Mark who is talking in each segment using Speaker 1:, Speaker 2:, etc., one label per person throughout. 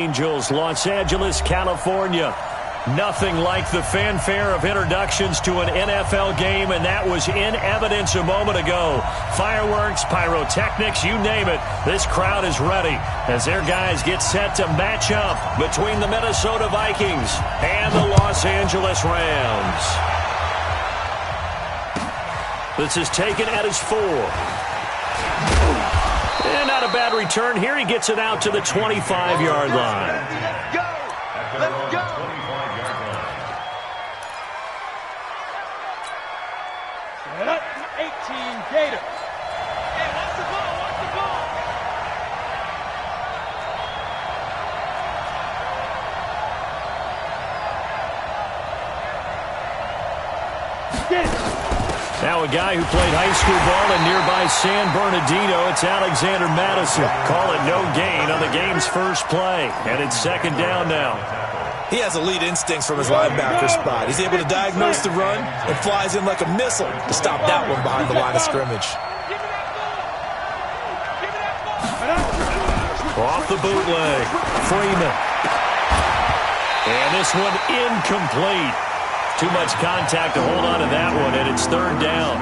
Speaker 1: Angels, Los Angeles, California. Nothing like the fanfare of introductions to an NFL game, and that was in evidence a moment ago. Fireworks, pyrotechnics, you name it. This crowd is ready as their guys get set to match up between the Minnesota Vikings and the Los Angeles Rams. This is taken at his 4. And not a bad return here. He gets it out to the 25-yard line.
Speaker 2: Let's go. Set up, 18 Gator. Hey, watch the ball, watch the ball. Get it.
Speaker 1: Now a guy who played high school ball in nearby San Bernardino, it's Alexander Madison. Call it no gain on the game's first play. And it's second down now.
Speaker 3: He has elite instincts from his linebacker spot. He's able to diagnose the run and flies in like a missile to stop that one behind the line of scrimmage.
Speaker 1: Off the bootleg, Freeman. And this one incomplete. Too much contact to hold on to that one, and it's third down.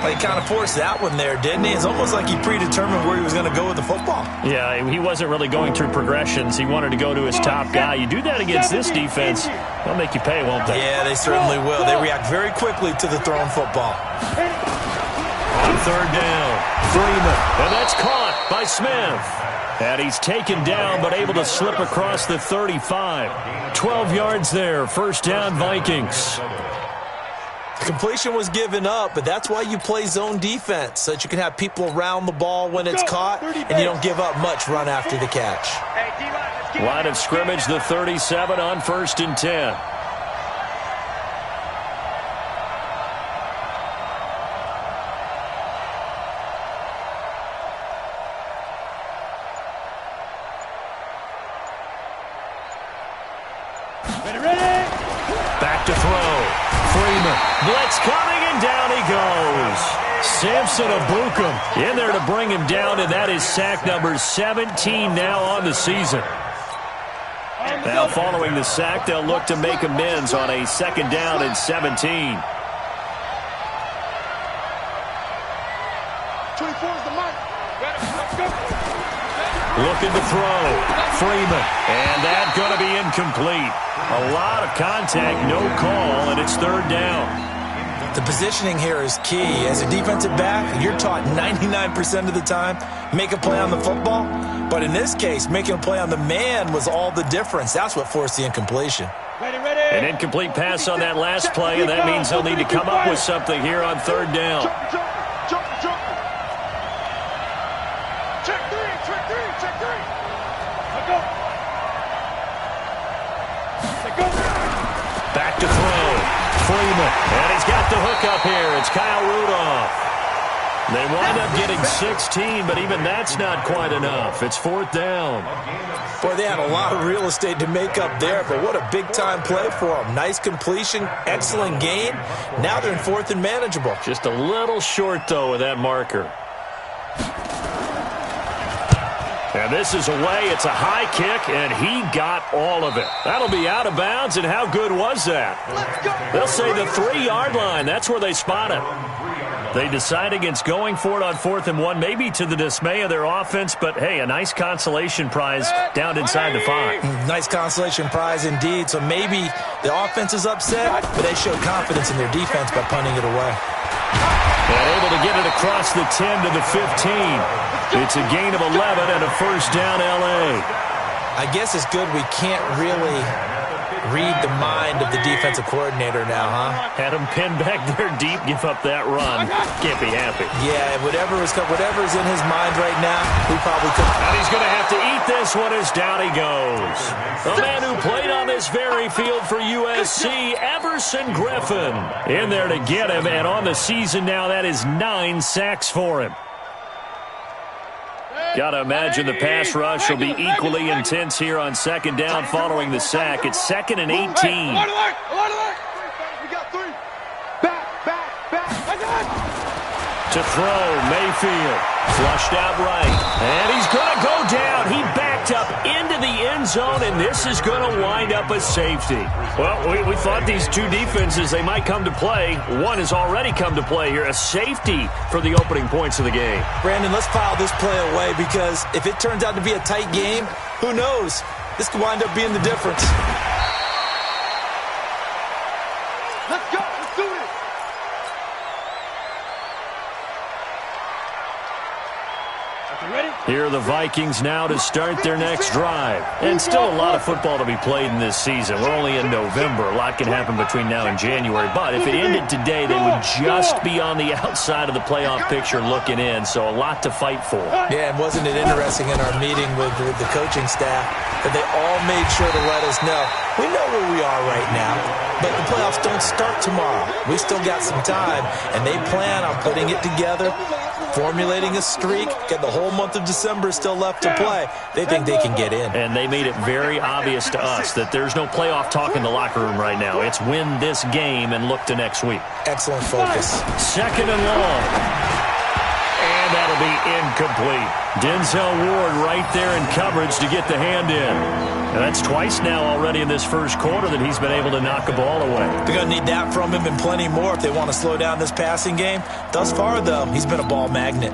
Speaker 3: Well, he kind of forced that one there, didn't he? It's almost like he predetermined where he was going to go with the football.
Speaker 1: Yeah, he wasn't really going through progressions. He wanted to go to his top guy. You do that against this defense, they'll make you pay, won't they?
Speaker 3: Yeah, they certainly will. They react very quickly to the thrown football.
Speaker 1: On third down, Freeman, and that's caught by Smith. And he's taken down, but able to slip across the 35. 12 yards there, first down Vikings.
Speaker 3: Completion was given up, but that's why you play zone defense, so that you can have people around the ball when it's caught, and you don't give up much run after the catch.
Speaker 1: Line of scrimmage, the 37 on 1st and 10. Back to throw. Freeman. Blitz coming, and down he goes. Samson Abukum in there to bring him down, and that is sack number 17 now on the season. Now following the sack, they'll look to make amends on a second down and 17.
Speaker 2: 24 is the mark. Let's go.
Speaker 1: Looking to throw. Freeman. And that's going to be incomplete. A lot of contact, no call, and it's third down.
Speaker 3: The positioning here is key. As a defensive back, you're taught 99% of the time, make a play on the football. But in this case, making a play on the man was all the difference. That's what forced the incompletion.
Speaker 1: An incomplete pass on that last play, and that means they'll need to come up with something here on third down.
Speaker 2: Check three. Let's go.
Speaker 1: Back to throw. Freeman. And he's got the hook up here. It's Kyle Rudolph. They wind up getting 16, but even that's not quite enough. It's fourth down.
Speaker 3: Boy, they had a lot of real estate to make up there, but what a big-time play for them. Nice completion, excellent gain. Now they're in fourth and manageable.
Speaker 1: Just a little short, though, with that marker. And this is away. It's a high kick, and he got all of it. That'll be out of bounds, and how good was that? They'll say the 3-yard line. That's where they spot it. They decide against going for it on 4th and 1, maybe to the dismay of their offense, but, hey, a nice consolation prize down inside the 5.
Speaker 3: Nice consolation prize indeed. So maybe the offense is upset, but they showed confidence in their defense by punting it away.
Speaker 1: And able to get it across the 10 to the 15. It's a gain of 11 and a first down L.A.
Speaker 3: I guess it's good we can't really read the mind of the defensive coordinator now, huh?
Speaker 1: Had him pinned back there deep, give up that run. Can't be happy.
Speaker 3: Yeah, whatever's in his mind right now, we probably could.
Speaker 1: And he's going to have to eat this one as down he goes. The man who played on this very field for USC, Everson Griffin, in there to get him. And on the season now, that is 9 sacks for him. Got to imagine the pass rush will be equally intense here on second down following the sack. It's 2nd and 18.
Speaker 2: We got 3. Back.
Speaker 1: To throw, Mayfield. Flushed out right. And he's going to go down. He backed up into into the end zone, and this is going to wind up a safety. Well, we thought these two defenses, they might come to play. One has already come to play here, a safety for the opening points of the game.
Speaker 3: Brandon, let's file this play away because if it turns out to be a tight game, who knows? This could wind up being the difference.
Speaker 2: Let's go. Let's do this. Ready?
Speaker 1: Here are the Vikings now to start their next drive. And still a lot of football to be played in this season. We're only in November. A lot can happen between now and January. But if it ended today, they would just be on the outside of the playoff picture looking in. So a lot to fight for.
Speaker 3: Yeah, and wasn't it interesting in our meeting with the coaching staff that they all made sure to let us know, we know where we are right now, but the playoffs don't start tomorrow. We still got some time, and they plan on putting it together, formulating a streak, get the whole month of December still left to play. They think they can get in.
Speaker 1: And they made it very obvious to us that there's no playoff talk in the locker room right now. It's win this game and look to next week.
Speaker 3: Excellent focus.
Speaker 1: Second and long. And that'll be incomplete. Denzel Ward right there in coverage to get the hand in. And that's twice now already in this first quarter that he's been able to knock a ball away.
Speaker 3: They're going to need that from him and plenty more if they want to slow down this passing game. Thus far, though, he's been a ball magnet.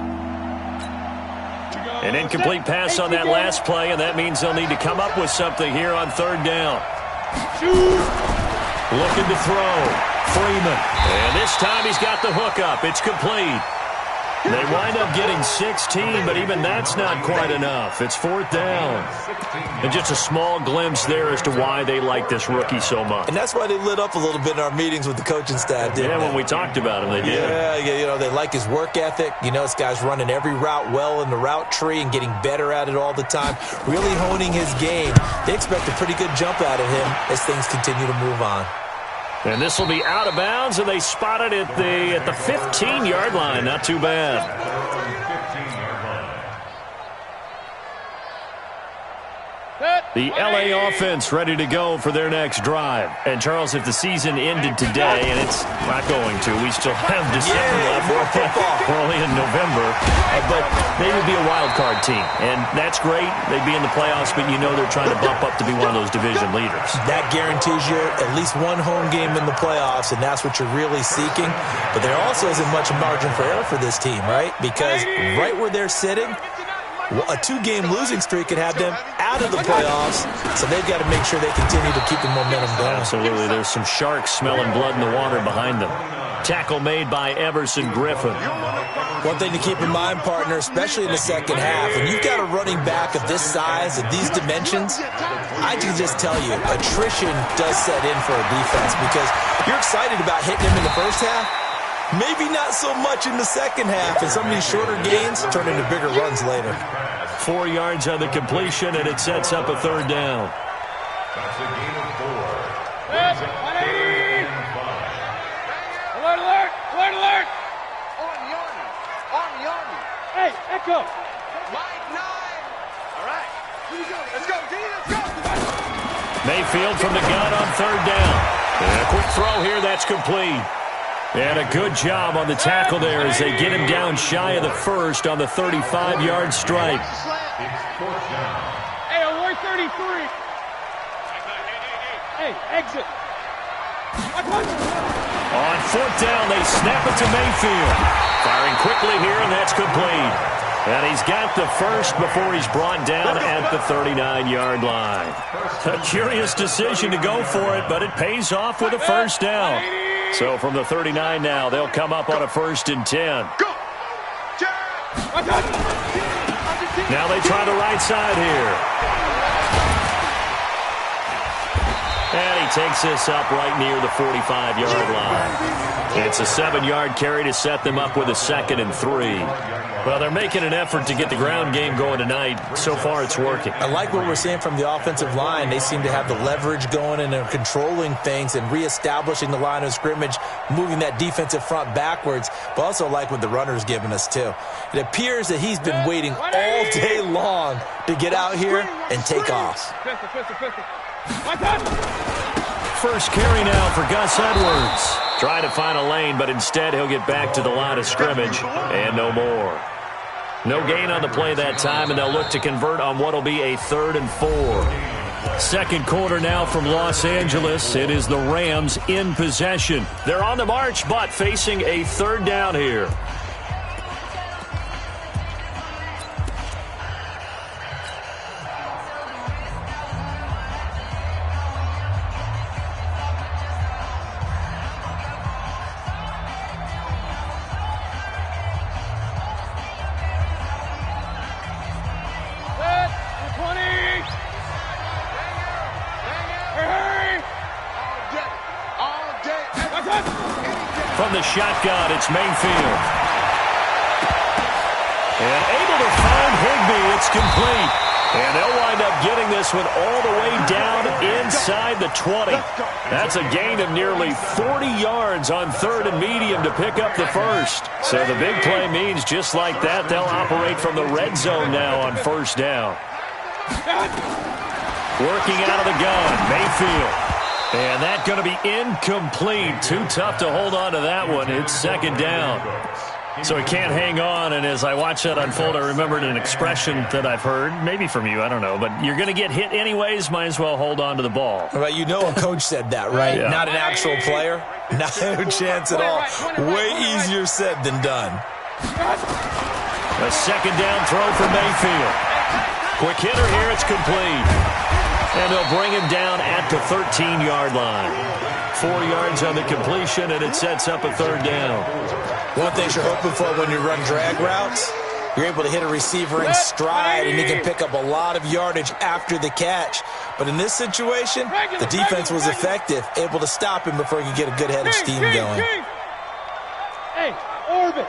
Speaker 1: An incomplete pass on that last play, and that means they'll need to come up with something here on third down. Looking to throw. Freeman. And this time he's got the hook up. It's complete. They wind up getting 16, but even that's not quite enough. It's fourth down. And just a small glimpse there as to why they like this rookie so much.
Speaker 3: And that's why they lit up a little bit in our meetings with the coaching staff, didn't they?
Speaker 1: When we talked about him, they did.
Speaker 3: Yeah, they like his work ethic. This guy's running every route well in the route tree and getting better at it all the time, really honing his game. They expect a pretty good jump out of him as things continue to move on.
Speaker 1: And this will be out of bounds, and they spot it at the 15-yard line. Not too bad. The L.A. offense ready to go for their next drive. And, Charles, if the season ended today, and it's not going to, we still have December left. We're only in November. But they would be a wild card team. And that's great. They'd be in the playoffs, but they're trying to bump up to be one of those division leaders.
Speaker 3: That guarantees you at least one home game in the playoffs, and that's what you're really seeking. But there also isn't much margin for error for this team, right? Because right where they're sitting, a two-game losing streak could have them out of the playoffs, so they've got to make sure they continue to keep the momentum going.
Speaker 1: Absolutely. There's some sharks smelling blood in the water behind them. Tackle made by Everson Griffin.
Speaker 3: One thing to keep in mind, partner, especially in the second half, when you've got a running back of this size, of these dimensions, I can just tell you, attrition does set in for a defense because you're excited about hitting him in the first half. Maybe not so much in the second half, and some of these shorter gains turn into bigger runs later.
Speaker 1: 4 yards on the completion, and it sets up a third down.
Speaker 2: That's a gain of 4. Alert, alert! Alert, alert! On the Army! On the Army! Hey, Echo! Line 9! All right. Let's go, D! Let's go!
Speaker 1: Mayfield from the gun on third down. And a quick throw here, that's complete. And a good job on the tackle there as they get him down shy of the first on the 35-yard strike.
Speaker 2: Hey, alert 33. Hey, exit.
Speaker 1: On fourth down, they snap it to Mayfield. Firing quickly here, and that's complete. And he's got the first before he's brought down at the 39-yard line. A curious decision to go for it, but it pays off with a first down. So from the 39 now, they'll come up on a 1st and 10. Now they try the right side here. And he takes this up right near the 45-yard line. It's a 7-yard carry to set them up with a 2nd and 3. Well, they're making an effort to get the ground game going tonight. So far, it's working.
Speaker 3: I like what we're seeing from the offensive line. They seem to have the leverage going, and they're controlling things and reestablishing the line of scrimmage, moving that defensive front backwards, but also like what the runner's giving us, too. It appears that he's been waiting all day long to get out here and take off.
Speaker 1: First carry now for Gus Edwards. Trying to find a lane, but instead he'll get back to the line of scrimmage and no more. No gain on the play that time, and they'll look to convert on what will be a 3rd and 4. Second quarter now from Los Angeles. It is the Rams in possession. They're on the march, but facing a 3rd down here. From the shotgun, it's Mayfield. And able to find Higbee. It's complete. And they'll wind up getting this one all the way down inside the 20. That's a gain of nearly 40 yards on 3rd and medium to pick up the first. So the big play means just like that, they'll operate from the red zone now on 1st down. Working out of the gun, Mayfield. And that's going to be incomplete. Too tough to hold on to that one. It's 2nd down. So he can't hang on, and as I watch that unfold, I remembered an expression that I've heard, maybe from you, I don't know, but you're going to get hit anyways, might as well hold on to the ball.
Speaker 3: Well, you know a coach said that, right?
Speaker 1: Yeah.
Speaker 3: Not an actual player. Not a chance at all. Way easier said than done.
Speaker 1: A 2nd down throw for Mayfield. Quick hitter here, it's complete. And they'll bring him down at the 13-yard line. 4 yards on the completion, and it sets up a 3rd down.
Speaker 3: One thing you're hoping for when you run drag routes, you're able to hit a receiver in stride, and you can pick up a lot of yardage after the catch. But in this situation, the defense was effective, able to stop him before he could get a good head of steam going.
Speaker 2: Hey, orbit.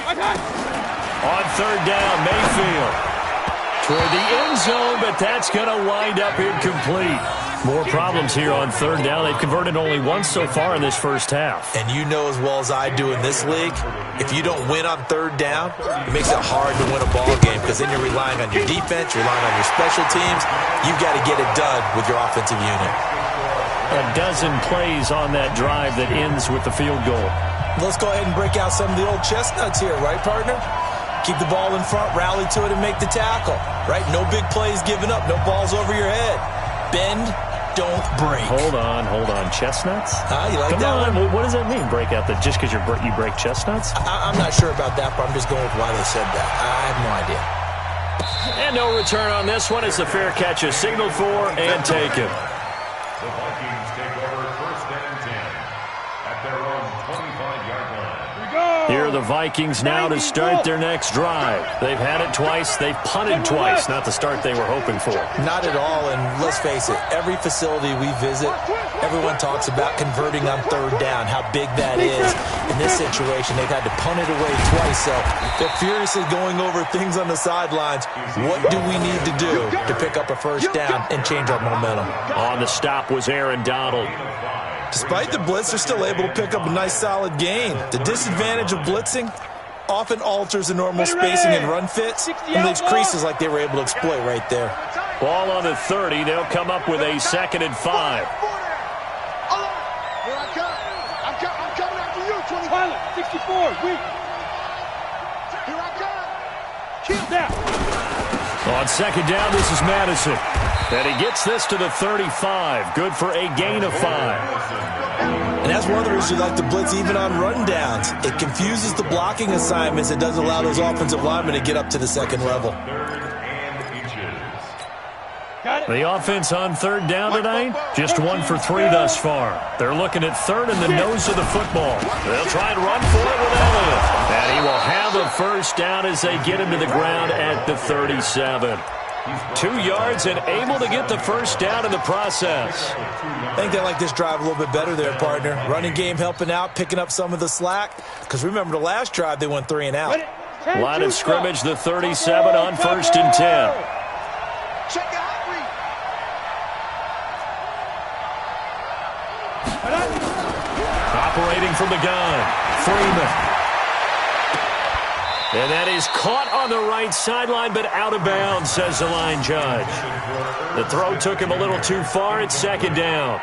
Speaker 1: On 3rd down, Mayfield. Toward the end zone, but that's going to wind up incomplete. More problems here on 3rd down. They've converted only once so far in this first half.
Speaker 3: And you know as well as I do in this league, if you don't win on 3rd down, it makes it hard to win a ball game because then you're relying on your defense, you're relying on your special teams. You've got to get it done with your offensive unit.
Speaker 1: A dozen plays on that drive that ends with the field goal.
Speaker 3: Let's go ahead and break out some of the old chestnuts here, right, partner? Keep the ball in front, rally to it, and make the tackle, right? No big plays given up, no balls over your head. Bend, don't break.
Speaker 1: Hold on. Chestnuts?
Speaker 3: You like
Speaker 1: Come
Speaker 3: that
Speaker 1: on.
Speaker 3: one?
Speaker 1: What does that mean, break out? Just because you break chestnuts?
Speaker 3: I'm not sure about that, but I'm just going with why they said that. I have no idea.
Speaker 1: And no return on this one. It's a fair catch is signaled for and taken.
Speaker 4: The Vikings take over 1st and 10 at their own 25-yard line.
Speaker 1: Here are the Vikings now to start their next drive. They've had it twice. They've punted twice. Not the start they were hoping for.
Speaker 3: Not at all, and let's face it, every facility we visit, everyone talks about converting on 3rd down, how big that is. In this situation, they've had to punt it away twice, so they're furiously going over things on the sidelines. What do we need to do to pick up a 1st down and change our momentum?
Speaker 1: On the stop was Aaron Donald.
Speaker 3: Despite the blitz, they're still able to pick up a nice solid gain. The disadvantage of blitzing often alters the normal spacing and run fits and leaves creases like they were able to exploit right there.
Speaker 1: Ball on the 30. They'll come up with a 2nd and 5.
Speaker 2: Here I come. I'm coming after you, 20. Pilot, 64, weak. Here I come. Kill down.
Speaker 1: On 2nd down, this is Madison. And he gets this to the 35. Good for a gain of 5.
Speaker 3: And that's one of the reasons you like to blitz even on rundowns. It confuses the blocking assignments. It doesn't allow those offensive linemen to get up to the 2nd level.
Speaker 1: The offense on 3rd down tonight, just 1 for 3 thus far. They're looking at 3rd in the nose of the football. They'll try and run for it with Elliott. And he will have a 1st down as they get him to the ground at the 37. 2 yards and able to get the 1st down in the process.
Speaker 3: I think they like this drive a little bit better there, partner. Running game helping out, picking up some of the slack. Because remember the last drive, they went 3 and out.
Speaker 1: Line of scrimmage, the 37 on 1st and 10.
Speaker 2: Check it out.
Speaker 1: Operating from the gun, Freeman. And that is caught on the right sideline, but out of bounds, says the line judge. The throw took him a little too far. It's 2nd down.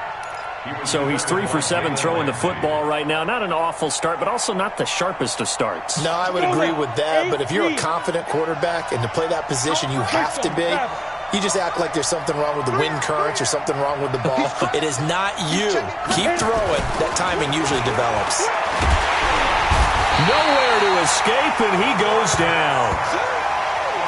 Speaker 1: So he's 3 for 7 throwing the football right now. Not an awful start, but also not the sharpest of starts.
Speaker 3: No, I would agree with that. But if you're a confident quarterback and to play that position, you have to be. You just act like there's something wrong with the wind currents or something wrong with the ball. It is not you. Keep throwing. That timing usually develops.
Speaker 1: Nowhere to escape, and he goes down.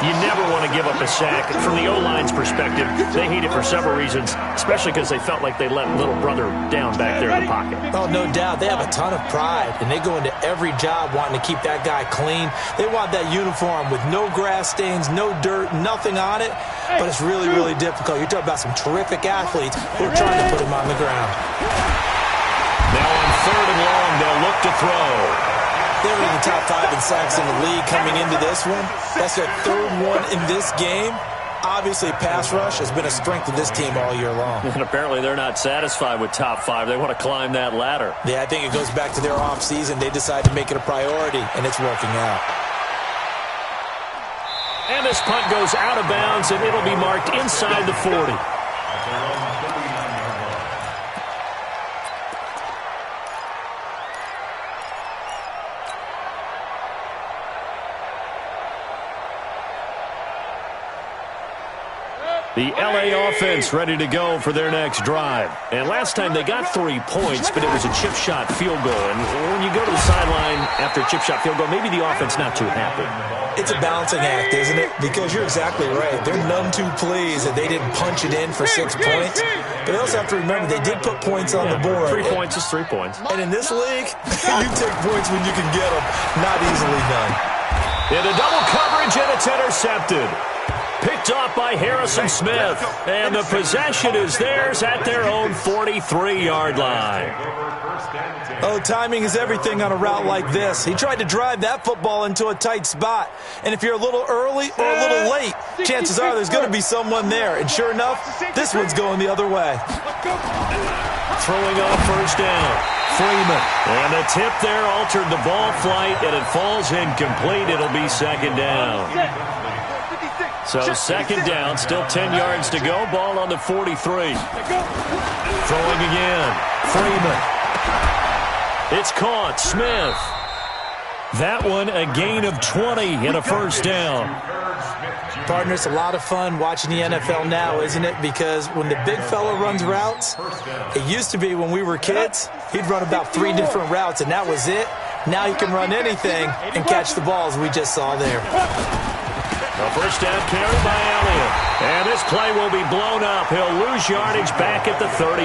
Speaker 1: You never want to give up a sack. From the O-line's perspective, they hate it for several reasons, especially because they felt like they let little brother down back there in the pocket.
Speaker 3: Oh, no doubt. They have a ton of pride, and they go into every job wanting to keep that guy clean. They want that uniform with no grass stains, no dirt, nothing on it, but it's really, really difficult. You're talking about some terrific athletes who are trying to put him on the ground.
Speaker 1: Now on 3rd and long, they'll look to throw.
Speaker 3: They were in the top 5 in sacks in the league coming into this one. That's their 3rd one in this game. Obviously, pass rush has been a strength of this team all year long.
Speaker 1: And apparently they're not satisfied with top 5. They want to climb that ladder.
Speaker 3: Yeah, I think it goes back to their offseason. They decided to make it a priority, and it's working out.
Speaker 1: And this punt goes out of bounds, and it'll be marked inside the 40. The L.A. offense ready to go for their next drive. And last time they got 3 points, but it was a chip shot field goal. And when you go to the sideline after a chip shot field goal, maybe the offense not too happy.
Speaker 3: It's a balancing act, isn't it? Because you're exactly right. They're none too pleased that they didn't punch it in for 6 points. But they also have to remember they did put points on the board.
Speaker 1: 3 points is 3 points.
Speaker 3: And in this league, you take points when you can get them. Not easily done.
Speaker 1: Into double coverage, and it's intercepted. Picked off by Harrison Smith. And the possession is theirs at their own 43-yard line.
Speaker 3: Oh, timing is everything on a route like this. He tried to drive that football into a tight spot. And if you're a little early or a little late, chances are there's going to be someone there. And sure enough, this one's going the other way.
Speaker 1: Throwing on 1st down. Freeman. And the tip there altered the ball flight, and it falls incomplete. It'll be 2nd down. So 2nd down, still 10 yards to go. Ball on the 43. Throwing again. Freeman. It's caught. Smith. That one a gain of 20 and a 1st down.
Speaker 3: Partner, it's a lot of fun watching the NFL now, isn't it? Because when the big fella runs routes, it used to be when we were kids, he'd run about 3 different routes, and that was it. Now he can run anything and catch the balls we just saw there.
Speaker 1: A 1st down carry by Elliott. And this play will be blown up. He'll lose yardage back at the 38.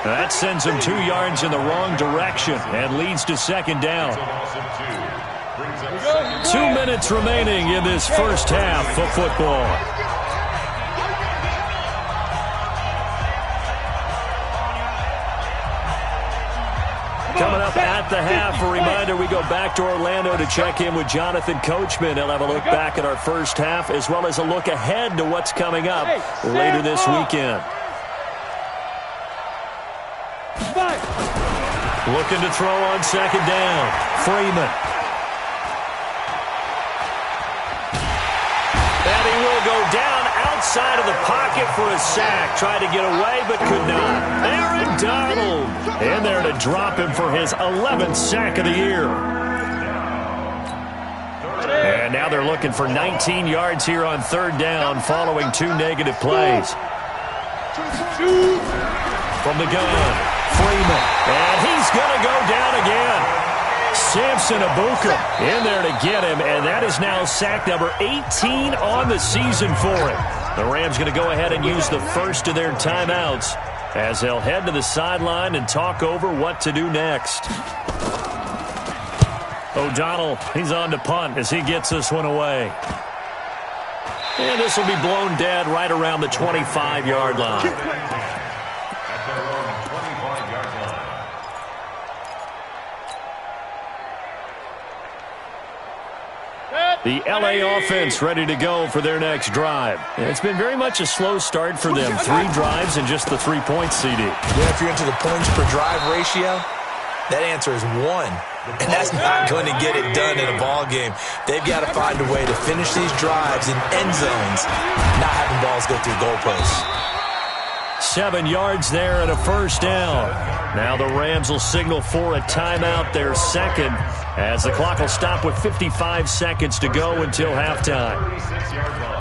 Speaker 1: That sends him 2 yards in the wrong direction and leads to 2nd down. 2 minutes remaining in this first half of football. Coming up at the half, a reminder, we go back to Orlando to check in with Jonathan Coachman. He'll have a look back at our first half as well as a look ahead to what's coming up later this weekend. Looking to throw on 2nd down. Freeman. And he will go down outside of the pocket for a sack. Tried to get away, but could not. Aaron Donald in there to drop him for his 11th sack of the year. And now they're looking for 19 yards here on 3rd down following 2 negative plays. From the gun, Freeman. And he's going to go down again. Samson Abuka in there to get him, and that is now sack number 18 on the season for him. The Rams going to go ahead and use the first of their timeouts as they'll head to the sideline and talk over what to do next. O'Donnell, he's on to punt as he gets this one away. And this will be blown dead right around the 25-yard line. The L.A. offense ready to go for their next drive. It's been very much a slow start for them. 3 drives and just the 3 points, CD.
Speaker 3: Yeah, if you're into the points per drive ratio, that answer is 1. And that's not going to get it done in a ball game. They've got to find a way to finish these drives in end zones, not having balls go through goalposts.
Speaker 1: 7 yards there and a first down. Now the Rams will signal for a timeout, their second, as the clock will stop with 55 seconds to go until halftime.
Speaker 4: 36-yard line.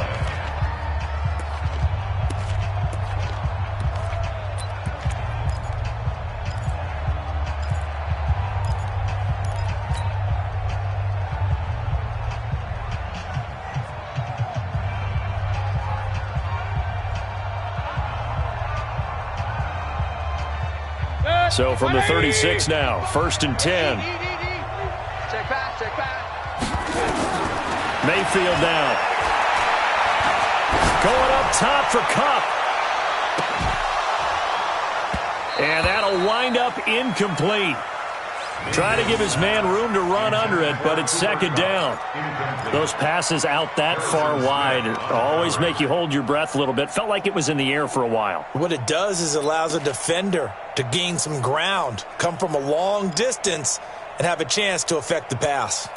Speaker 1: So from the 36 now, 1st and 10.
Speaker 2: Check back.
Speaker 1: Mayfield now. Going up top for Kupp. And that'll wind up incomplete. Try to give his man room to run under it, but it's 2nd down. Those passes out that far wide always make you hold your breath a little bit. Felt like it was in the air for a while.
Speaker 3: What it does is allows a defender to gain some ground, come from a long distance, and have a chance to affect the pass.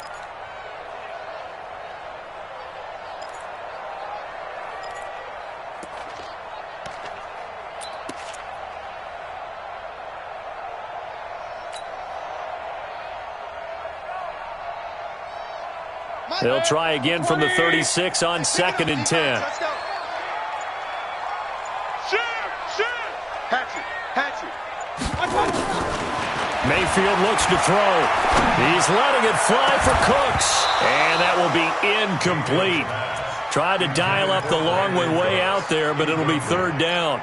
Speaker 1: They'll try again from the 36 on 2nd and 10. Mayfield looks to throw. He's letting it fly for Cooks. And that will be incomplete. Tried to dial up the long way out there, but it'll be 3rd down.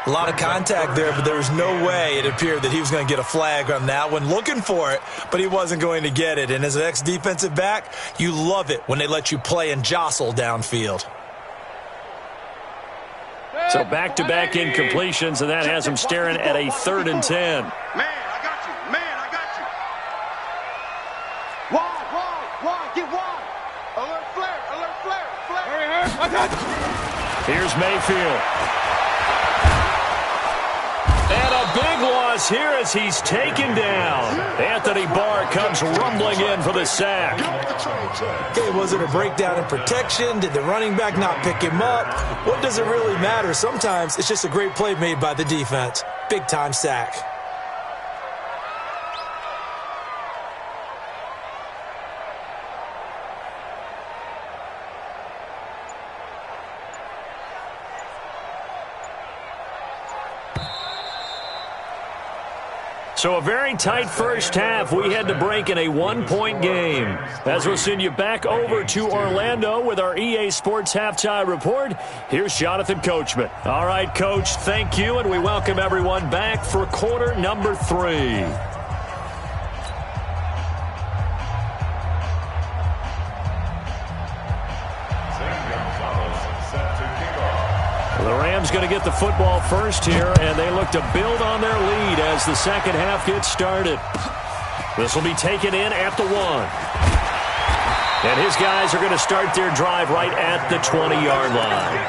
Speaker 3: A lot of contact there, but there was no way it appeared that he was going to get a flag on that one. Looking for it, but he wasn't going to get it. And as an ex-defensive back, you love it when they let you play and jostle downfield.
Speaker 1: So back-to-back incompletions, and that has him staring at a 3rd and 10.
Speaker 2: Man, I got you. Wide. Get wide. Alert flare. I got you.
Speaker 1: Here's Mayfield. And a big loss here as he's taken down. Anthony Barr comes rumbling in for the sack.
Speaker 3: Okay, was it a breakdown in protection? Did the running back not pick him up? What does it really matter? Sometimes it's just a great play made by the defense. Big-time sack.
Speaker 1: So a very tight first half. We had to break in a 1-point game. As we'll send you back over to Orlando with our EA Sports Halftime Report, here's Jonathan Coachman. All right, Coach, thank you, and we welcome everyone back for quarter number 3. The Rams going to get the football first here, and they look to build on their lead as the second half gets started. This will be taken in at the 1. And his guys are going to start their drive right at the 20-yard line.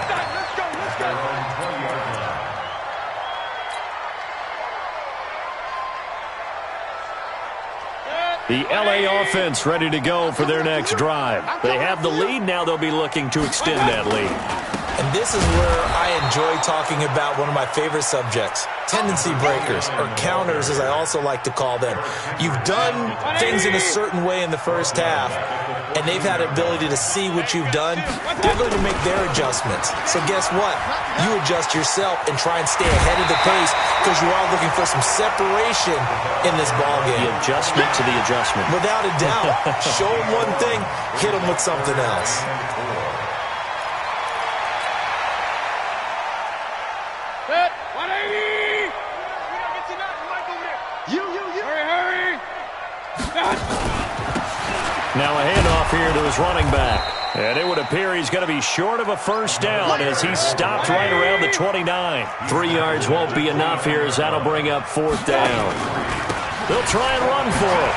Speaker 1: The LA offense ready to go for their next drive. They have the lead. Now they'll be looking to extend that lead.
Speaker 3: And this is where I enjoy talking about one of my favorite subjects, tendency breakers, or counters as I also like to call them. You've done things in a certain way in the first half, and they've had the ability to see what you've done. They're going to make their adjustments. So guess what? You adjust yourself and try and stay ahead of the pace because you are looking for some separation in this ballgame.
Speaker 1: The adjustment to the adjustment.
Speaker 3: Without a doubt. Show them one thing, hit them with something else.
Speaker 1: Now a handoff here to his running back. And it would appear he's going to be short of a first down as he's stopped right around the 29. 3 yards won't be enough here as that'll bring up 4th down. They'll try and run for it.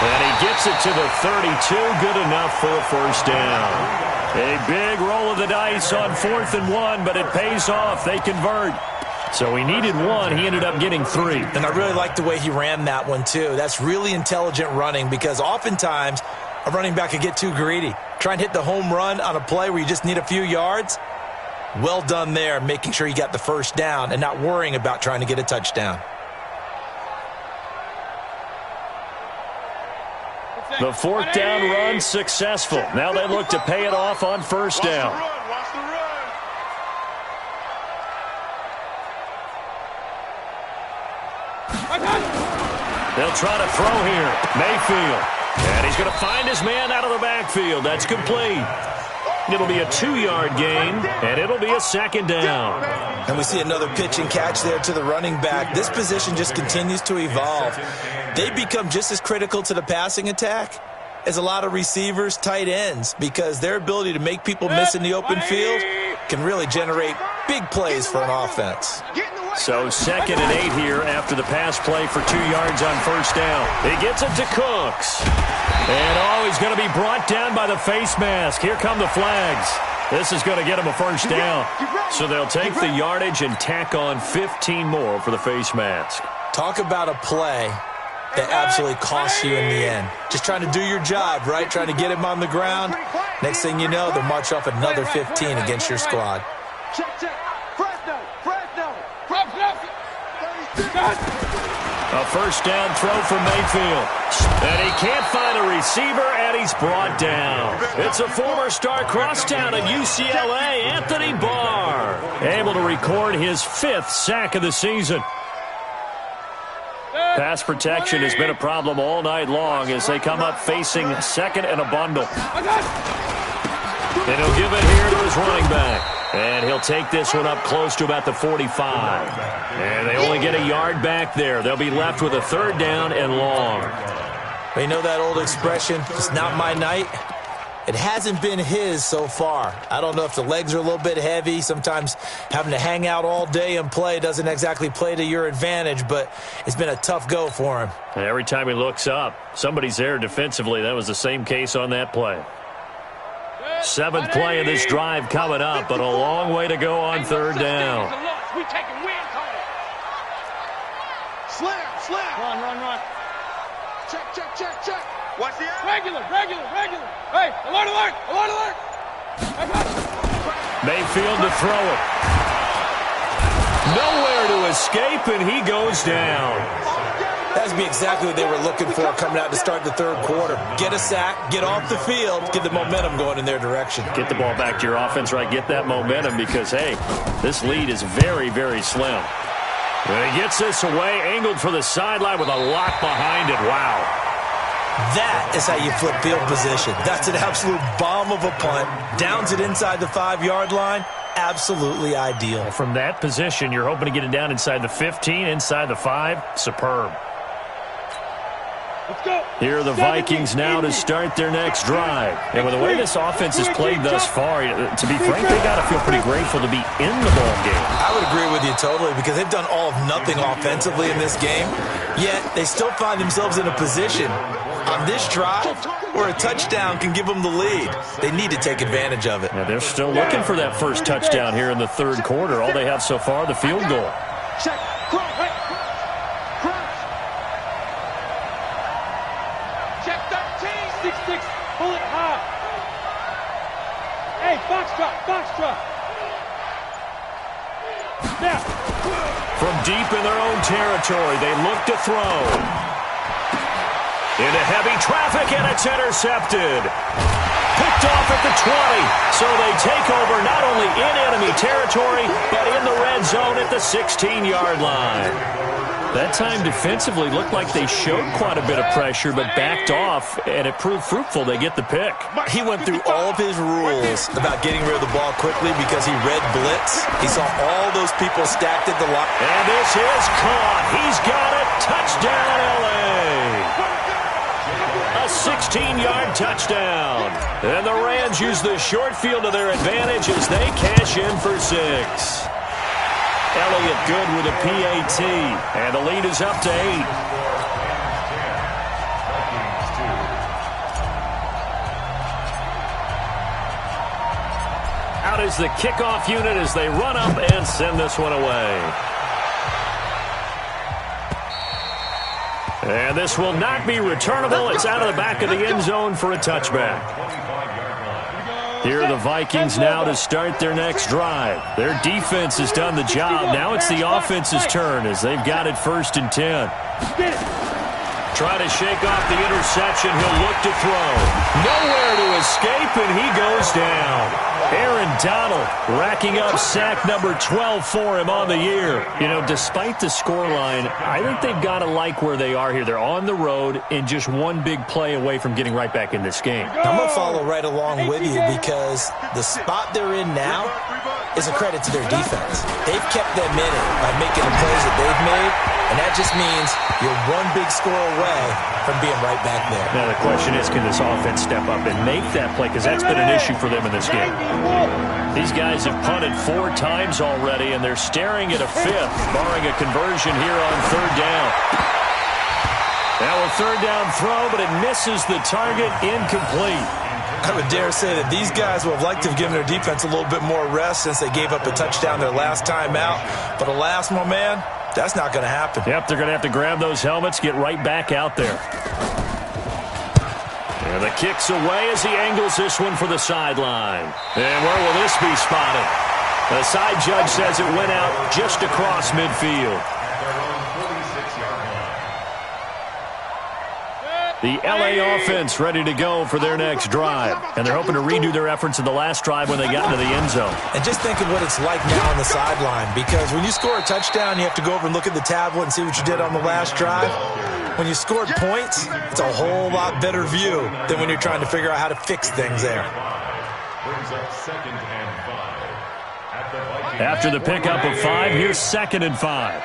Speaker 1: And he gets it to the 32. Good enough for a first down. A big roll of the dice on 4th and 1, but it pays off. They convert. So he needed 1. He ended up getting 3.
Speaker 3: And I really like the way he ran that one, too. That's really intelligent running because oftentimes a running back could get too greedy. Try and hit the home run on a play where you just need a few yards. Well done there, making sure he got the first down and not worrying about trying to get a touchdown.
Speaker 1: The fourth down run successful. Now they look to pay it off on first down.
Speaker 2: Watch the run.
Speaker 1: They'll try to throw here. Mayfield. And he's going to find his man out of the backfield. That's complete. It'll be a 2-yard gain, and it'll be a second down.
Speaker 3: And we see another pitch and catch there to the running back. This position just continues to evolve. They become just as critical to the passing attack as a lot of receivers, tight ends, because their ability to make people miss in the open field can really generate big plays for an offense.
Speaker 1: So 2nd and 8 here after the pass play for 2 yards on first down. He gets it to Cooks. And, he's going to be brought down by the face mask. Here come the flags. This is going to get him a first down. So they'll take the yardage and tack on 15 more for the face mask.
Speaker 3: Talk about a play that absolutely costs you in the end. Just trying to do your job, right? Trying to get him on the ground. Next thing you know, they'll march off another 15 against your squad.
Speaker 1: A first down throw for Mayfield. And he can't find a receiver, and he's brought down. It's a former star crosstown at UCLA, Anthony Barr, able to record his 5th sack of the season. Pass protection has been a problem all night long as they come up facing 2nd and a bundle. And he'll give it here to his running back. And he'll take this one up close to about the 45. And they only get a yard back there. They'll be left with a 3rd down and long.
Speaker 3: You know that old expression, it's not my night? It hasn't been his so far. I don't know if the legs are a little bit heavy. Sometimes having to hang out all day and play doesn't exactly play to your advantage, but it's been a tough go for him.
Speaker 1: And every time he looks up, somebody's there defensively. That was the same case on that play. 7th play of this drive coming up, but a long way to go on 3rd down.
Speaker 2: We taking wins on it. Slam. Run. Check. Watch the regular. Hey, alert.
Speaker 1: Mayfield to throw it. Nowhere to escape, and he goes down.
Speaker 3: That would be exactly what they were looking for coming out to start the 3rd quarter. Get a sack, get off the field, get the momentum going in their direction.
Speaker 1: Get the ball back to your offense, right? Get that momentum because, hey, this lead is very, very slim. And he gets this away, angled for the sideline with a lot behind it. Wow.
Speaker 3: That is how you flip field position. That's an absolute bomb of a punt. Downs it inside the 5-yard line. Absolutely ideal.
Speaker 1: From that position, you're hoping to get it down inside the 15, inside the 5. Superb.
Speaker 2: Let's go.
Speaker 1: Here are the Vikings now to start their next drive. And with the way this offense has played thus far, to be frank, they got to feel pretty grateful to be in the ball game.
Speaker 3: I would agree with you totally because they've done all of nothing offensively in this game, yet they still find themselves in a position on this drive where a touchdown can give them the lead. They need to take advantage of it.
Speaker 1: Yeah, they're still looking for that first touchdown here in the 3rd quarter. All they have so far, the field goal.
Speaker 2: Check. Check 13. 6-6. Pull it high. Hey, box drop. Now.
Speaker 1: From deep in their own territory, they look to throw. Into heavy traffic, and it's intercepted. Picked off at the 20. So they take over not only in enemy territory, but in the red zone at the 16-yard line. That time defensively looked like they showed quite a bit of pressure, but backed off, and it proved fruitful. They get the pick.
Speaker 3: He went through all of his rules about getting rid of the ball quickly because he read blitz. He saw all those people stacked at the line.
Speaker 1: And this is caught. He's got it. Touchdown, L.A. A 16-yard touchdown. And the Rams use the short field to their advantage as they cash in for 6. Elliott good with a PAT. And the lead is up to 8. Out is the kickoff unit as they run up and send this one away. And this will not be returnable. It's out of the back of the end zone for a touchback. Here are the Vikings now to start their next drive. Their defense has done the job. Now it's the offense's turn as they've got it 1st and 10. Try to shake off the interception. He'll look to throw. Nowhere to escape, and he goes down. Aaron Donald racking up sack number 12 for him on the year. You know, despite the scoreline, I think they've got to like where they are here. They're on the road and just one big play away from getting right back in this game.
Speaker 3: I'm going to follow right along with you because the spot they're in now is a credit to their defense. They've kept them in it by making the plays that they've made, and that just means you're one big score away from being right back there.
Speaker 1: Now the question is, can this offense step up and make that play? Because that's been an issue for them in this game. These guys have punted 4 times already, and they're staring at a 5th, barring a conversion here on 3rd down. Now a 3rd down throw, but it misses the target, incomplete.
Speaker 3: I would dare say that these guys would have liked to have given their defense a little bit more rest since they gave up a touchdown their last time out. But alas, my man, that's not going to happen.
Speaker 1: Yep, they're going to have to grab those helmets, get right back out there. And the kick's away as he angles this one for the sideline. And where will this be spotted? The side judge says it went out just across midfield. The LA offense ready to go for their next drive. And they're hoping to redo their efforts in the last drive when they got into the end zone.
Speaker 3: And just think of what it's like now on the sideline. Because when you score a touchdown, you have to go over and look at the tablet and see what you did on the last drive. When you scored points, it's a whole lot better view than when you're trying to figure out how to fix things there.
Speaker 1: After the pickup of 5, here's 2nd and 5.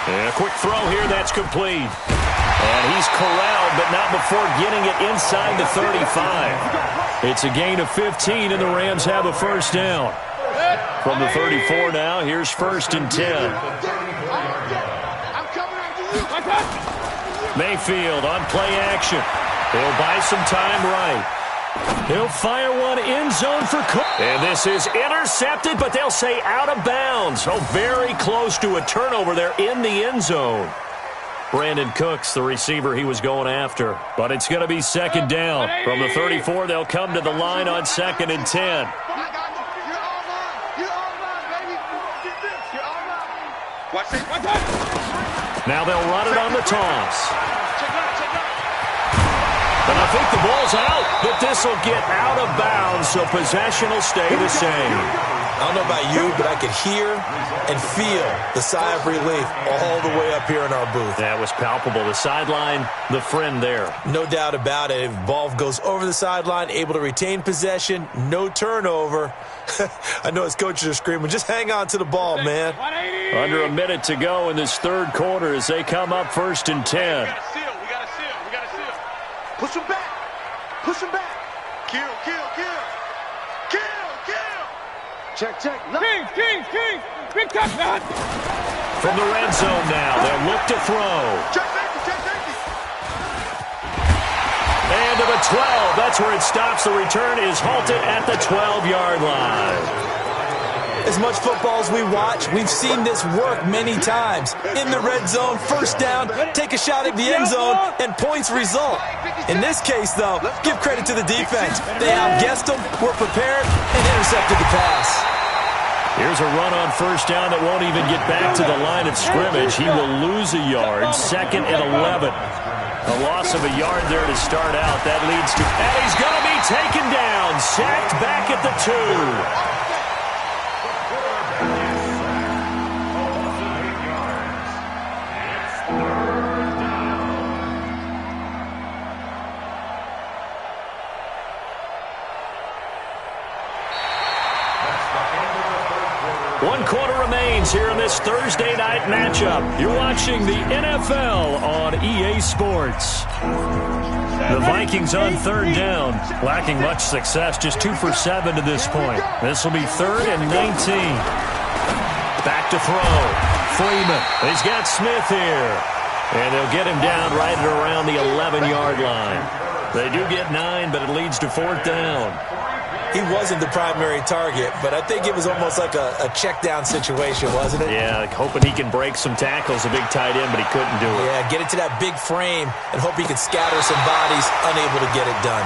Speaker 1: And a quick throw here, that's complete. And he's corralled, but not before getting it inside the 35. It's a gain of 15, and the Rams have a 1st down. From the 34 now, here's 1st and 10. Mayfield on play action. He'll buy some time right. He'll fire one end zone for Cook. And this is intercepted, but they'll say out of bounds. Oh, very close to a turnover there in the end zone. Brandon Cooks, the receiver he was going after. But it's going to be 2nd down. From the 34, they'll come to the line on 2nd and 10. Now they'll run it on the toss. And I think the ball's out, but this will get out of bounds, so possession will stay the same.
Speaker 3: I don't know about you, but I could hear and feel the sigh of relief all the way up here in our booth.
Speaker 1: That was palpable. The sideline, the friend there.
Speaker 3: No doubt about it. If the ball goes over the sideline, able to retain possession, no turnover. I know his coaches are screaming, just hang on to the ball, man.
Speaker 1: Under a minute to go in this 3rd quarter as they come up 1st and 10.
Speaker 2: Push him back. Push him back. Kill, kill, kill. Kill, kill. Check, check. King. Big touchdown.
Speaker 1: From the red zone now, they'll look to throw.
Speaker 2: Check safety.
Speaker 1: And to the 12. That's where it stops. The return is halted at the 12-yard line.
Speaker 3: As much football as we watch, we've seen this work many times. In the red zone, 1st down, take a shot at the end zone, and points result. In this case, though, give credit to the defense. They outguessed them, were prepared, and intercepted the pass.
Speaker 1: Here's a run on 1st down that won't even get back to the line of scrimmage. He will lose a yard, 2nd and 11. A loss of a yard there to start out. That leads to, and he's going to be taken down, sacked back at the 2. One quarter remains here in this Thursday night matchup. You're watching the NFL on EA Sports. The Vikings on 3rd down, lacking much success, just 2 for 7 to this point. This will be 3rd and 19. Back to throw. Freeman. He's got Smith here. And they'll get him down right at around the 11-yard line. They do get 9, but it leads to 4th down.
Speaker 3: he wasn't the primary target, but I think it was almost like a check-down situation, wasn't it?
Speaker 1: Yeah, like hoping he can break some tackles, a big tight end, but he couldn't do it.
Speaker 3: Yeah, get it to that big frame and hope he could scatter some bodies, unable to get it done.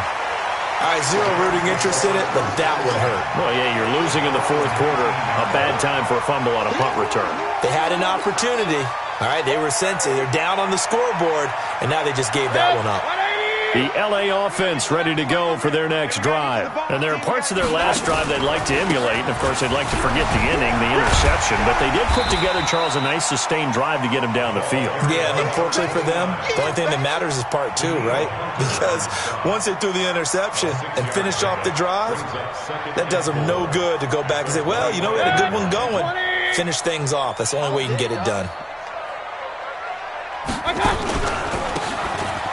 Speaker 3: All right, zero rooting interest in it, but that would hurt.
Speaker 1: Well, yeah, you're losing in the fourth quarter. A bad time for a fumble on a punt return.
Speaker 3: They had an opportunity. All right, they were sensing. They're down on the scoreboard, and now they just gave that one up.
Speaker 1: The L.A. offense ready to go for their next drive. And there are parts of their last drive they'd like to emulate. And, of course, they'd like to forget the inning, the interception. But they did put together, Charles, a nice sustained drive to get him down the field.
Speaker 3: Yeah, and unfortunately for them, the only thing that matters is part two, right? Because once they threw the interception and finished off the drive, that does them no good to go back and say, well, you know, we had a good one going. Finish things off. That's the only way you can get it done.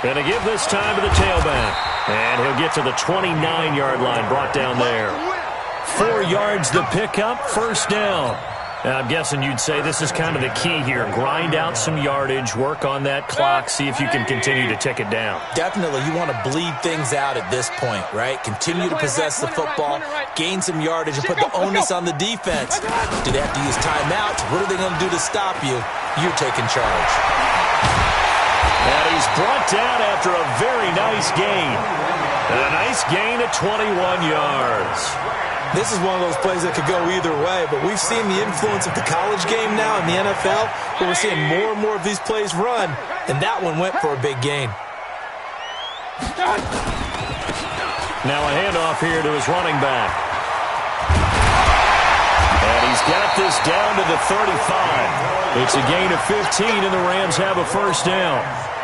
Speaker 1: Going to give this time to the tailback. And he'll get to the 29-yard line, brought down there. 4 yards to pick up, first down. Now, I'm guessing you'd say this is kind of the key here. Grind out some yardage, work on that clock, see if you can continue to tick it down.
Speaker 3: Definitely. You want to bleed things out at this point, right? Continue to possess the football, gain some yardage, and put the onus on the defense. Do they have to use timeouts? What are they going to do to stop you? You're taking charge.
Speaker 1: And he's brought down after a very nice gain. And a nice gain at 21 yards.
Speaker 3: This is one of those plays that could go either way, but we've seen the influence of the college game now in the NFL, where we're seeing more and more of these plays run, and that one went for a big gain.
Speaker 1: Now a handoff here to his running back. And he's got this down to the 35. It's a gain of 15, and the Rams have a first down.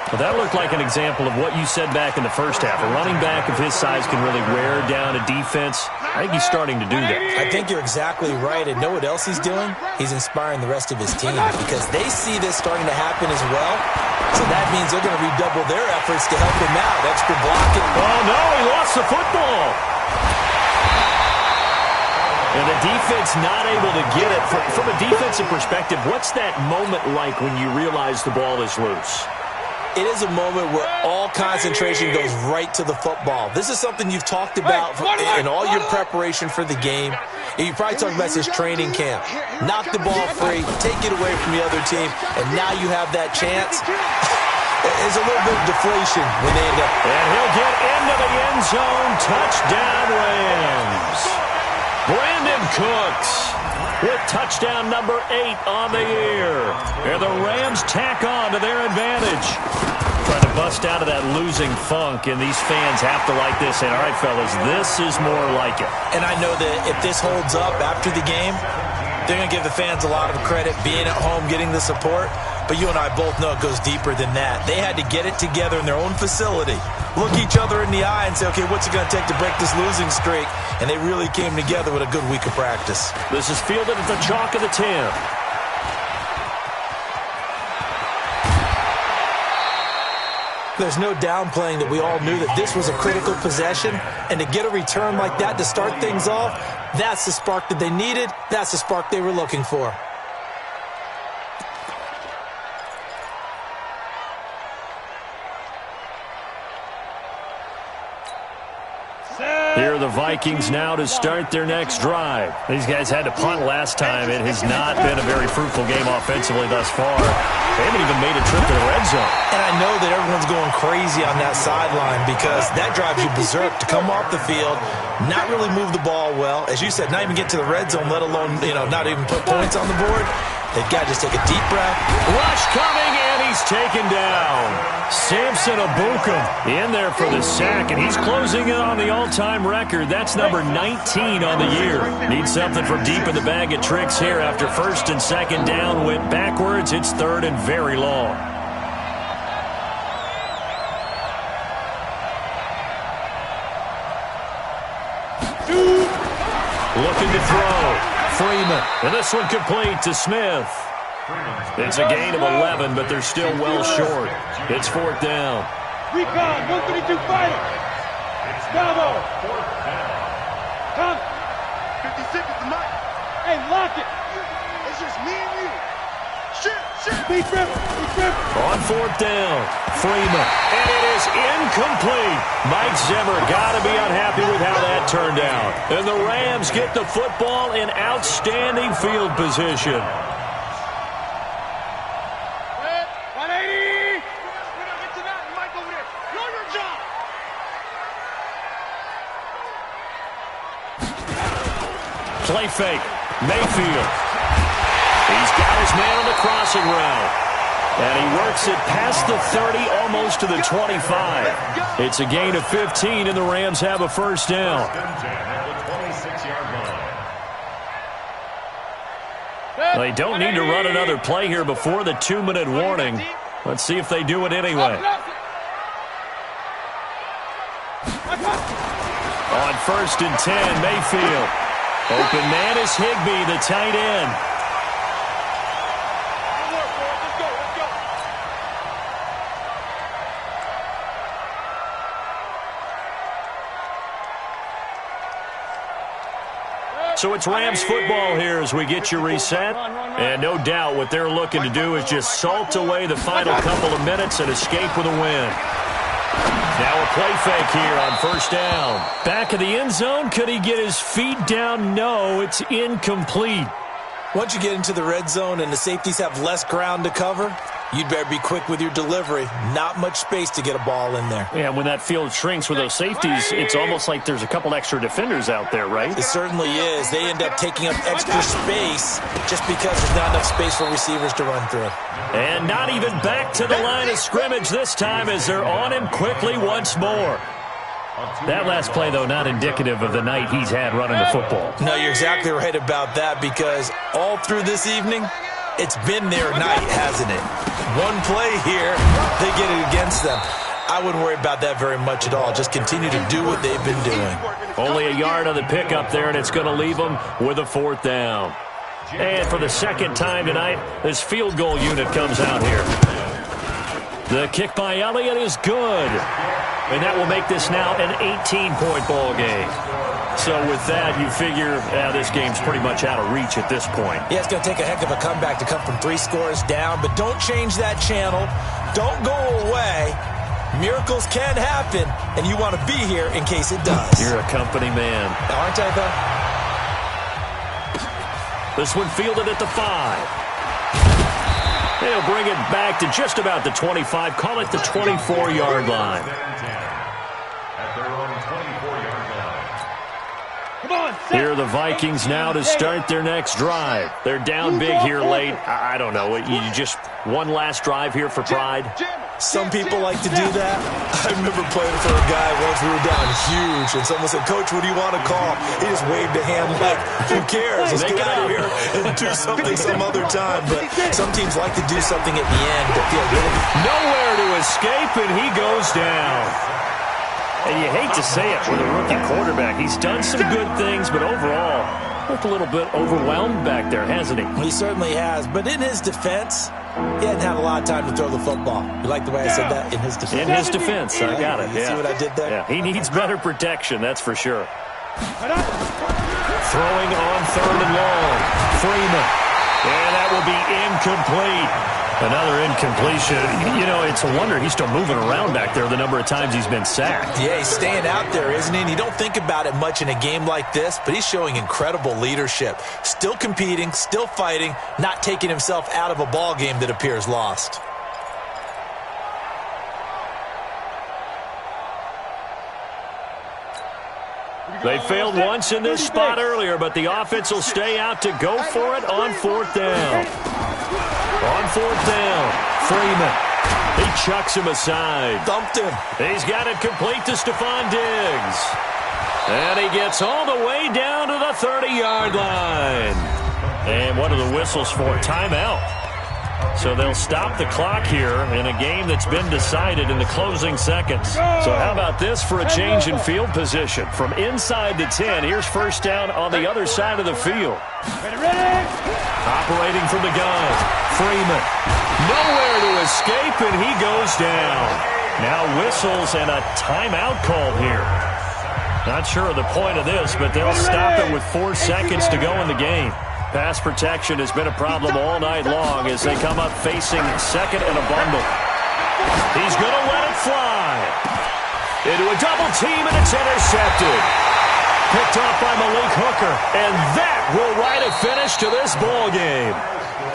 Speaker 1: Well, that looked like an example of what you said back in the first half. A running back of his size can really wear down a defense. I think he's starting to do that.
Speaker 3: I think you're exactly right. And know what else he's doing? He's inspiring the rest of his team because they see this starting to happen as well. So that means they're going to redouble their efforts to help him out. Extra blocking.
Speaker 1: Oh, no, he lost the football. And the defense not able to get it. From a defensive perspective, what's that moment like when you realize the ball is loose?
Speaker 3: It is a moment where all concentration goes right to the football. This is something you've talked about in all your preparation for the game. And you probably talked about this training camp. Knock the ball free, take it away from the other team, and now you have that chance. There's a little bit of deflation when they end up.
Speaker 1: And he'll get into the end zone. Touchdown, Rams. Brandon Cooks with touchdown number 8 on the year. And the Rams tack on to their advantage. Trying to bust out of that losing funk, and these fans have to like this. And, all right, fellas, this is more like it.
Speaker 3: And I know that if this holds up after the game, they're going to give the fans a lot of credit being at home, getting the support. But you and I both know it goes deeper than that. They had to get it together in their own facility, look each other in the eye and say, okay, what's it going to take to break this losing streak? And they really came together with a good week of practice.
Speaker 1: This is fielded at the chalk of the 10.
Speaker 3: There's no downplaying that we all knew that this was a critical possession, and to get a return like that to start things off, that's the spark that they needed. That's the spark they were looking for.
Speaker 1: Here are the Vikings now to start their next drive. These guys had to punt last time. It has not been a very fruitful game offensively thus far. They haven't even made a trip to the red zone. And I know that everyone's going crazy on that sideline because that drives you berserk to come off the field, not really move the ball well. As you said, not even get to the red zone, let alone, not even put points on the board. They've got to just take a deep breath. Rush coming, and he's taken down. Samson Abukum in there for the sack, and he's closing in on the all-time record. That's number 19 on the year. Needs something from deep in the bag of tricks here after first and second down went backwards. It's third and very long. Looking to throw. Freeman. And this one complete to Smith. It's a gain of 11, but they're still well short. It's fourth down.
Speaker 2: Recon, 132 fighter. Bravo. Come. 56 is the mic. Hey, lock it. It's just me and you. Shit. Be tripping.
Speaker 1: On fourth down, Freeman. And it is incomplete. Mike Zimmer got to be unhappy with how that turned out. And the Rams get the football in outstanding field position.
Speaker 2: 180. We don't get to that. Mike over there. Know your job.
Speaker 1: Play fake. Mayfield. He's got his man on the crossing route. And he works it past the 30, almost to the 25. It's a gain of 15, and the Rams have a first down. They don't need to run another play here before the 2-minute warning. Let's see if they do it anyway. On 1st and 10, Mayfield. Open man is Higbee, the tight end. So it's Rams football here as we get you reset. And no doubt what they're looking to do is just salt away the final couple of minutes and escape with a win. Now a play fake here on 1st down. Back of the end zone. Could he get his feet down? No, it's incomplete.
Speaker 3: Once you get into the red zone and the safeties have less ground to cover, you'd better be quick with your delivery. Not much space to get a ball in there.
Speaker 1: Yeah, when that field shrinks with those safeties, it's almost like there's a couple extra defenders out there, right?
Speaker 3: It certainly is. They end up taking up extra space just because there's not enough space for receivers to run through.
Speaker 1: And not even back to the line of scrimmage this time as they're on him quickly once more. That last play, though, not indicative of the night he's had running the football.
Speaker 3: No, you're exactly right about that because all through this evening, it's been their night, hasn't it? One play here, they get it against them. I wouldn't worry about that very much at all. Just continue to do what they've been doing.
Speaker 1: Only a yard on the pickup there, and it's going to leave them with a 4th down. And for the second time tonight, this field goal unit comes out here. The kick by Elliott is good. And that will make this now an 18-point ball game. So with that, you figure this game's pretty much out of reach at this point.
Speaker 3: Yeah, it's going to take a heck of a comeback to come from 3 scores down, but don't change that channel. Don't go away. Miracles can happen, and you want to be here in case it does.
Speaker 1: You're a company man.
Speaker 3: Aren't I, though?
Speaker 1: This one fielded at the 5. They'll bring it back to just about the 25. Call it the 24-yard line. Here are the Vikings now to start their next drive. They're down big here late. I don't know. You just one last drive here for pride?
Speaker 3: Some people like to do that. I remember playing for a guy once. We were down huge, and someone said, "Coach, what do you want to call?" He just waved a hand like, "Who cares? Let's get out of here and do something some other time." But some teams like to do something at the end to feel really
Speaker 1: nowhere to escape, and he goes down. And you hate to say it with a rookie quarterback. He's done some good things, but overall, looked a little bit overwhelmed back there, hasn't he?
Speaker 3: He certainly has, but in his defense, he hadn't had a lot of time to throw the football. You like the way I said that? In his defense.
Speaker 1: In his defense, I got it.
Speaker 3: You see what I did there?
Speaker 1: Yeah, he needs better protection, that's for sure. Throwing on 3rd and long. Freeman. And that will be incomplete. Another incompletion. You know, it's a wonder he's still moving around back there the number of times he's been sacked.
Speaker 3: Yeah, he's staying out there, isn't he? And you don't think about it much in a game like this, but he's showing incredible leadership. Still competing, still fighting, not taking himself out of a ball game that appears lost.
Speaker 1: They failed once in this spot earlier, but the offense will stay out to go for it on 4th down. On 4th down, Freeman. He chucks him aside.
Speaker 3: Thumped him.
Speaker 1: He's got it complete to Stephon Diggs. And he gets all the way down to the 30-yard line. And what are the whistles for? Timeout. So they'll stop the clock here in a game that's been decided in the closing seconds. So how about this for a change in field position? From inside the 10, here's 1st down on the other side of the field. Operating from the gun, Freeman. Nowhere to escape, and he goes down. Now whistles and a timeout called here. Not sure of the point of this, but they'll stop it with 4 seconds to go in the game. Pass protection has been a problem all night long as they come up facing 2nd and a bundle. He's going to let it fly. Into a double team, and it's intercepted. Picked off by Malik Hooker. And that will write a finish to this ball game.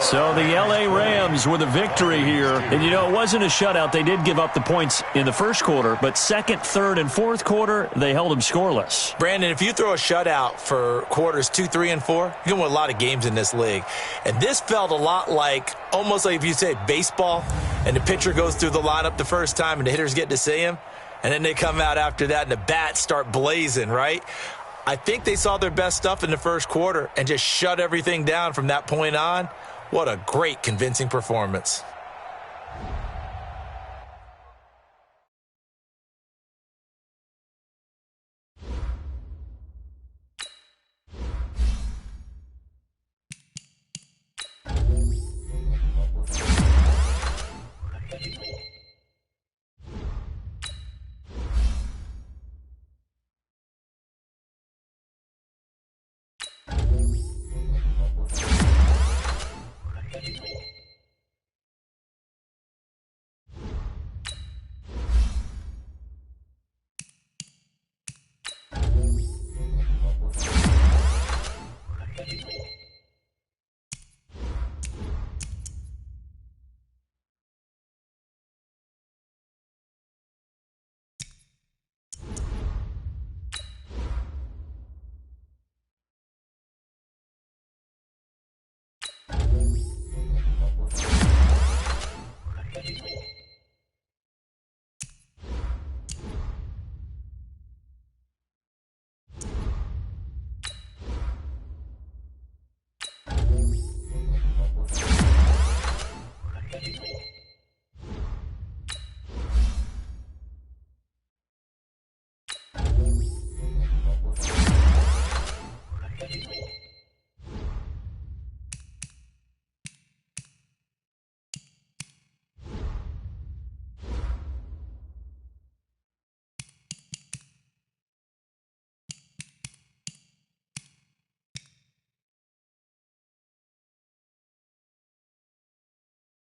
Speaker 1: So the L.A. Rams with a victory here. And, you know, it wasn't a shutout. They did give up the points in the first quarter. But second, third, and fourth quarter, they held them scoreless.
Speaker 3: Brandon, if you throw a shutout for quarters 2, 3, and 4, you can win a lot of games in this league. And this felt a lot like, almost like if you say baseball, and the pitcher goes through the lineup the first time and the hitters get to see him. And then they come out after that and the bats start blazing, right? I think they saw their best stuff in the first quarter and just shut everything down from that point on. What a great, convincing performance.